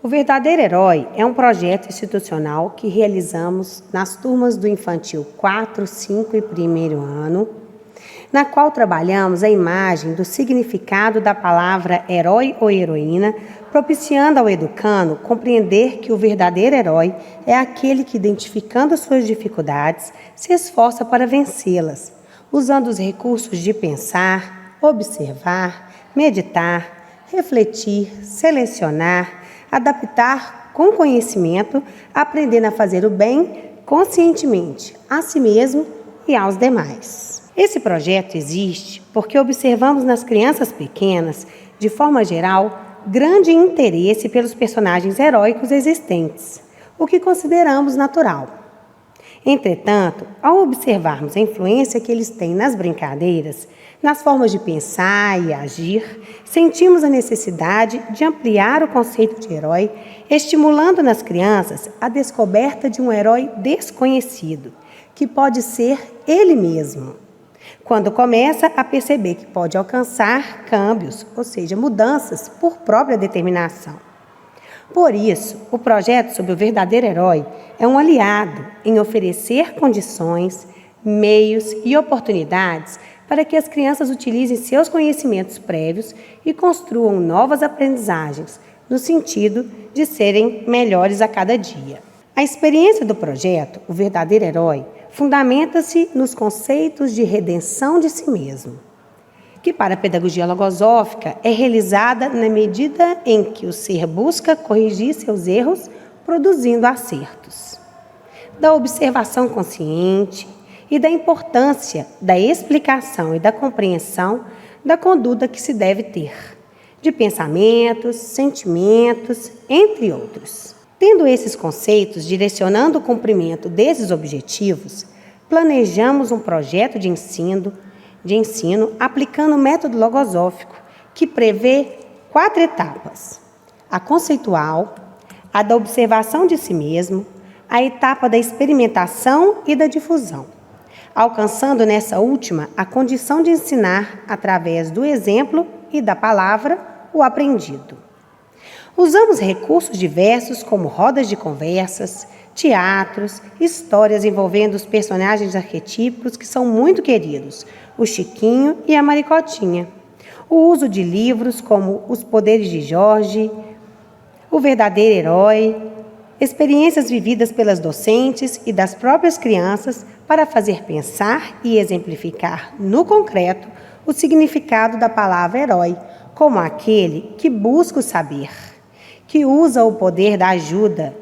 O Verdadeiro Herói é um projeto institucional que realizamos nas turmas do Infantil 4, 5 e 1º ano, na qual trabalhamos a imagem do significado da palavra herói ou heroína, propiciando ao educando compreender que o verdadeiro herói é aquele que, identificando suas dificuldades, se esforça para vencê-las, usando os recursos de pensar, observar, meditar, refletir, selecionar, adaptar com conhecimento, aprendendo a fazer o bem conscientemente a si mesmo e aos demais. Esse projeto existe porque observamos nas crianças pequenas, de forma geral, grande interesse pelos personagens heróicos existentes, o que consideramos natural. Entretanto, ao observarmos a influência que eles têm nas brincadeiras, nas formas de pensar e agir, sentimos a necessidade de ampliar o conceito de herói, estimulando nas crianças a descoberta de um herói desconhecido, que pode ser ele mesmo, quando começa a perceber que pode alcançar câmbios, ou seja, mudanças por própria determinação. Por isso, o projeto sobre o verdadeiro herói é um aliado em oferecer condições, meios e oportunidades para que as crianças utilizem seus conhecimentos prévios e construam novas aprendizagens, no sentido de serem melhores a cada dia. A experiência do projeto, o verdadeiro herói, fundamenta-se nos conceitos de redenção de si mesmo, que para a pedagogia logosófica é realizada na medida em que o ser busca corrigir seus erros, produzindo acertos, da observação consciente e da importância da explicação e da compreensão da conduta que se deve ter, de pensamentos, sentimentos, entre outros. Tendo esses conceitos direcionando o cumprimento desses objetivos, planejamos um projeto de ensino aplicando o método logosófico, que prevê 4 etapas: a conceitual, a da observação de si mesmo, a etapa da experimentação e da difusão, alcançando nessa última a condição de ensinar, através do exemplo e da palavra, o aprendido. Usamos recursos diversos como rodas de conversas, teatros, histórias envolvendo os personagens arquetípicos que são muito queridos, o Chiquinho e a Maricotinha. O uso de livros como Os Poderes de Jorge, O Verdadeiro Herói, experiências vividas pelas docentes e das próprias crianças para fazer pensar e exemplificar no concreto o significado da palavra herói, como aquele que busca o saber, que usa o poder da ajuda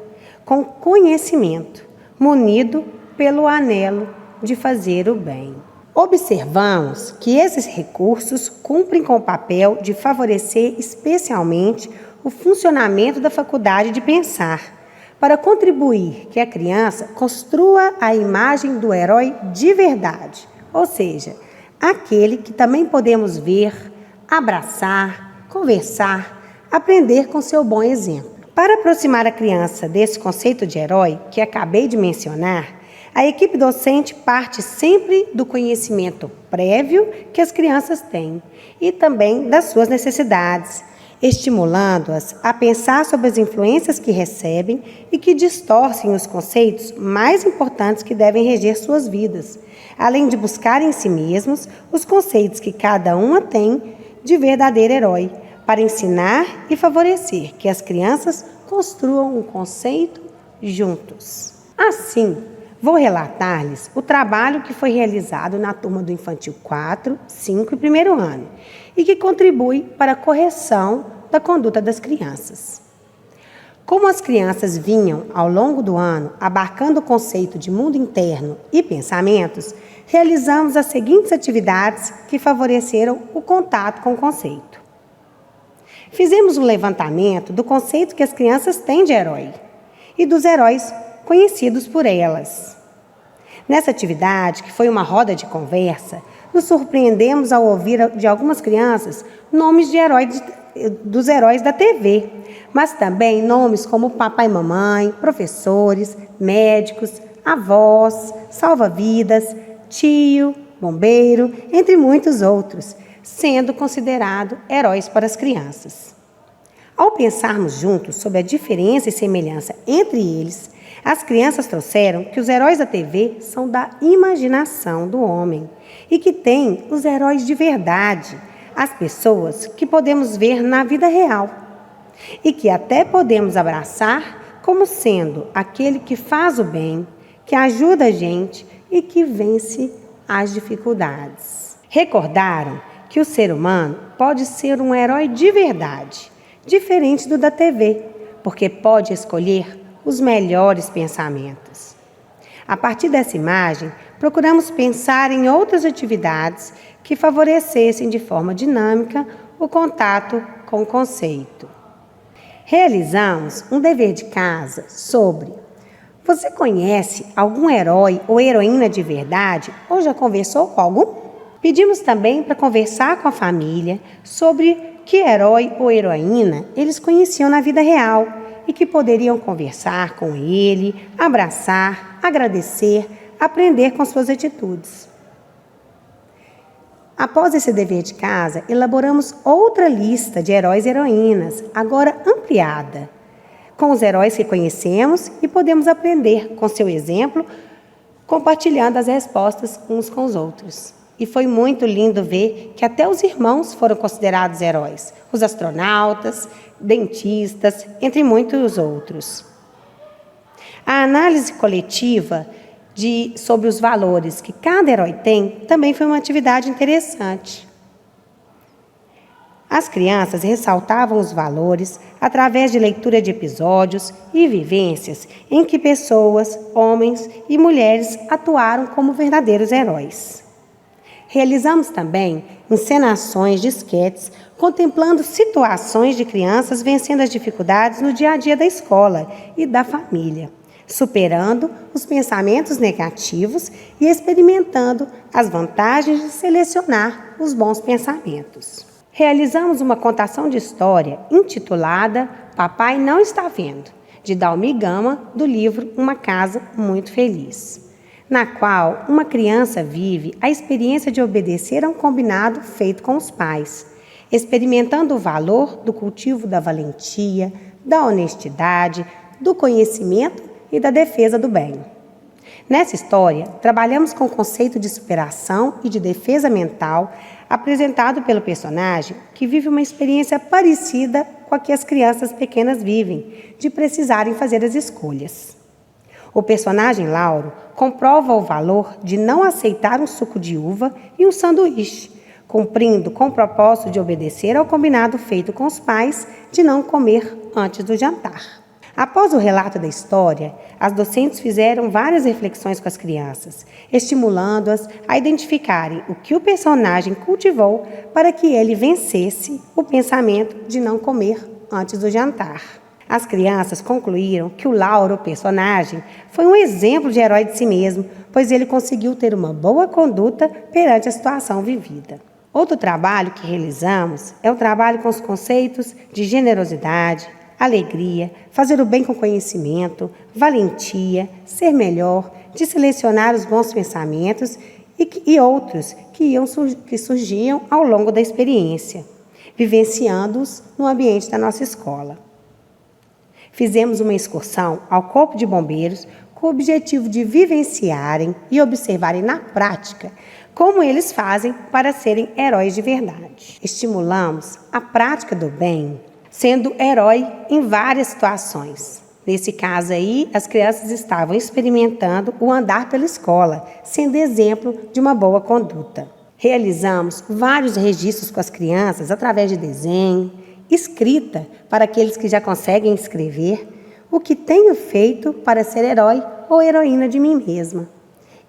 com conhecimento, munido pelo anelo de fazer o bem. Observamos que esses recursos cumprem com o papel de favorecer especialmente o funcionamento da faculdade de pensar, para contribuir que a criança construa a imagem do herói de verdade, ou seja, aquele que também podemos ver, abraçar, conversar, aprender com seu bom exemplo. Para aproximar a criança desse conceito de herói que acabei de mencionar, a equipe docente parte sempre do conhecimento prévio que as crianças têm e também das suas necessidades, estimulando-as a pensar sobre as influências que recebem e que distorcem os conceitos mais importantes que devem reger suas vidas, além de buscar em si mesmos os conceitos que cada uma tem de verdadeiro herói, para ensinar e favorecer que as crianças construam um conceito juntos. Assim, vou relatar-lhes o trabalho que foi realizado na turma do Infantil 4, 5 e 1º ano e que contribui para a correção da conduta das crianças. Como as crianças vinham, ao longo do ano, abarcando o conceito de mundo interno e pensamentos, realizamos as seguintes atividades que favoreceram o contato com o conceito. Fizemos um levantamento do conceito que as crianças têm de herói e dos heróis conhecidos por elas. Nessa atividade, que foi uma roda de conversa, nos surpreendemos ao ouvir de algumas crianças nomes de dos heróis da TV, mas também nomes como papai e mamãe, professores, médicos, avós, salva-vidas, tio, bombeiro, entre muitos outros, sendo considerado heróis para as crianças. Ao pensarmos juntos sobre a diferença e semelhança entre eles, as crianças trouxeram que os heróis da TV são da imaginação do homem e que tem os heróis de verdade, as pessoas que podemos ver na vida real e que até podemos abraçar como sendo aquele que faz o bem, que ajuda a gente e que vence as dificuldades. Recordaram que o ser humano pode ser um herói de verdade, diferente do da TV, porque pode escolher os melhores pensamentos. A partir dessa imagem, procuramos pensar em outras atividades que favorecessem de forma dinâmica o contato com o conceito. Realizamos um dever de casa sobre: você conhece algum herói ou heroína de verdade ou já conversou com algum? Pedimos também para conversar com a família sobre que herói ou heroína eles conheciam na vida real e que poderiam conversar com ele, abraçar, agradecer, aprender com suas atitudes. Após esse dever de casa, elaboramos outra lista de heróis e heroínas, agora ampliada, com os heróis que conhecemos e podemos aprender com seu exemplo, compartilhando as respostas uns com os outros. E foi muito lindo ver que até os irmãos foram considerados heróis, os astronautas, dentistas, entre muitos outros. A análise coletiva sobre os valores que cada herói tem também foi uma atividade interessante. As crianças ressaltavam os valores através de leitura de episódios e vivências em que pessoas, homens e mulheres atuaram como verdadeiros heróis. Realizamos também encenações de esquetes contemplando situações de crianças vencendo as dificuldades no dia a dia da escola e da família, superando os pensamentos negativos e experimentando as vantagens de selecionar os bons pensamentos. Realizamos uma contação de história intitulada Papai Não Está Vendo, de Dalmi Gama, do livro Uma Casa Muito Feliz, na qual uma criança vive a experiência de obedecer a um combinado feito com os pais, experimentando o valor do cultivo da valentia, da honestidade, do conhecimento e da defesa do bem. Nessa história, trabalhamos com o conceito de superação e de defesa mental apresentado pelo personagem que vive uma experiência parecida com a que as crianças pequenas vivem, de precisarem fazer as escolhas. O personagem Lauro comprova o valor de não aceitar um suco de uva e um sanduíche, cumprindo com o propósito de obedecer ao combinado feito com os pais de não comer antes do jantar. Após o relato da história, as docentes fizeram várias reflexões com as crianças, estimulando-as a identificarem o que o personagem cultivou para que ele vencesse o pensamento de não comer antes do jantar. As crianças concluíram que o Lauro, o personagem, foi um exemplo de herói de si mesmo, pois ele conseguiu ter uma boa conduta perante a situação vivida. Outro trabalho que realizamos é o trabalho com os conceitos de generosidade, alegria, fazer o bem com conhecimento, valentia, ser melhor, de selecionar os bons pensamentos e outros que surgiam ao longo da experiência, vivenciando-os no ambiente da nossa escola. Fizemos uma excursão ao Corpo de Bombeiros com o objetivo de vivenciarem e observarem na prática como eles fazem para serem heróis de verdade. Estimulamos a prática do bem, sendo herói em várias situações. Nesse caso aí, as crianças estavam experimentando o andar pela escola, sendo exemplo de uma boa conduta. Realizamos vários registros com as crianças através de desenho, escrita para aqueles que já conseguem escrever, o que tenho feito para ser herói ou heroína de mim mesma.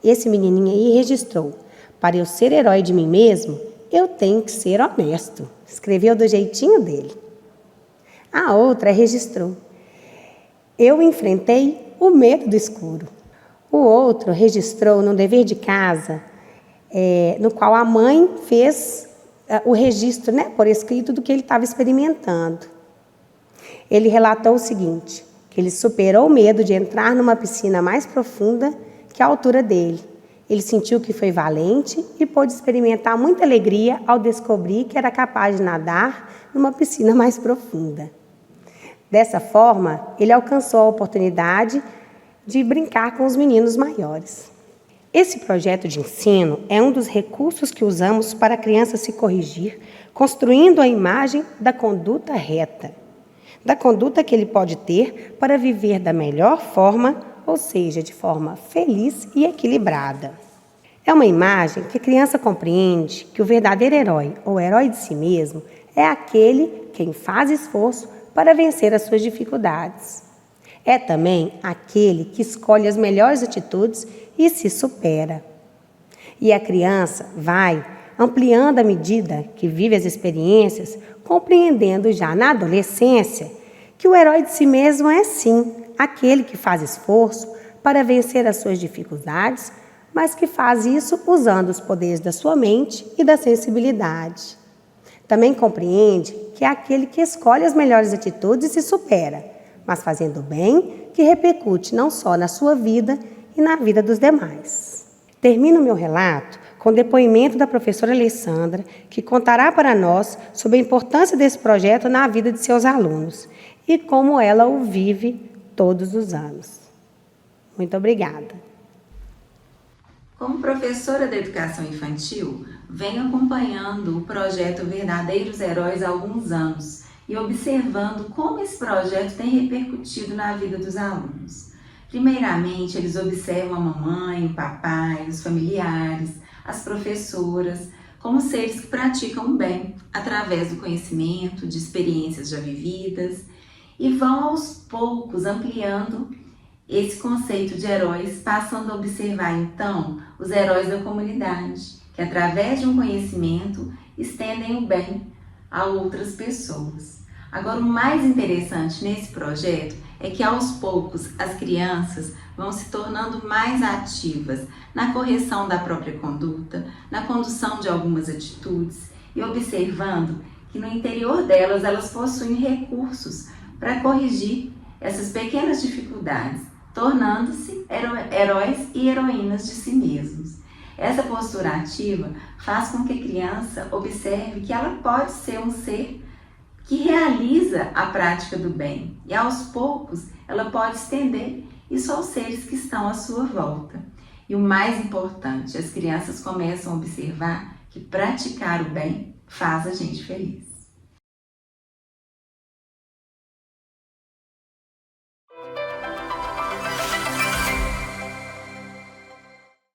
Esse menininho aí registrou: para eu ser herói de mim mesmo, eu tenho que ser honesto. Escreveu do jeitinho dele. A outra registrou: eu enfrentei o medo do escuro. O outro registrou no dever de casa, no qual a mãe fez o registro, por escrito, do que ele estava experimentando. Ele relatou o seguinte, que ele superou o medo de entrar numa piscina mais profunda que a altura dele. Ele sentiu que foi valente e pôde experimentar muita alegria ao descobrir que era capaz de nadar numa piscina mais profunda. Dessa forma, ele alcançou a oportunidade de brincar com os meninos maiores. Esse projeto de ensino é um dos recursos que usamos para a criança se corrigir, construindo a imagem da conduta reta, da conduta que ele pode ter para viver da melhor forma, ou seja, de forma feliz e equilibrada. É uma imagem que a criança compreende que o verdadeiro herói, ou herói de si mesmo, é aquele quem faz esforço para vencer as suas dificuldades. É também aquele que escolhe as melhores atitudes e se supera. E a criança vai ampliando à medida que vive as experiências, compreendendo já na adolescência que o herói de si mesmo é sim aquele que faz esforço para vencer as suas dificuldades, mas que faz isso usando os poderes da sua mente e da sensibilidade. Também compreende que é aquele que escolhe as melhores atitudes e se supera, mas fazendo o bem que repercute não só na sua vida e na vida dos demais. Termino meu relato com o depoimento da professora Alessandra, que contará para nós sobre a importância desse projeto na vida de seus alunos e como ela o vive todos os anos. Muito obrigada. Como professora da educação infantil, venho acompanhando o projeto Verdadeiros Heróis há alguns anos e observando como esse projeto tem repercutido na vida dos alunos. Primeiramente, eles observam a mamãe, o papai, os familiares, as professoras, como seres que praticam o bem através do conhecimento, de experiências já vividas, e vão aos poucos ampliando esse conceito de heróis, passando a observar então os heróis da comunidade, que através de um conhecimento estendem o bem a outras pessoas. Agora, o mais interessante nesse projeto é que aos poucos as crianças vão se tornando mais ativas na correção da própria conduta, na condução de algumas atitudes e observando que no interior delas elas possuem recursos para corrigir essas pequenas dificuldades, tornando-se heróis e heroínas de si mesmos. Essa postura ativa faz com que a criança observe que ela pode ser um ser que realiza a prática do bem e aos poucos ela pode estender isso aos seres que estão à sua volta. E o mais importante, as crianças começam a observar que praticar o bem faz a gente feliz.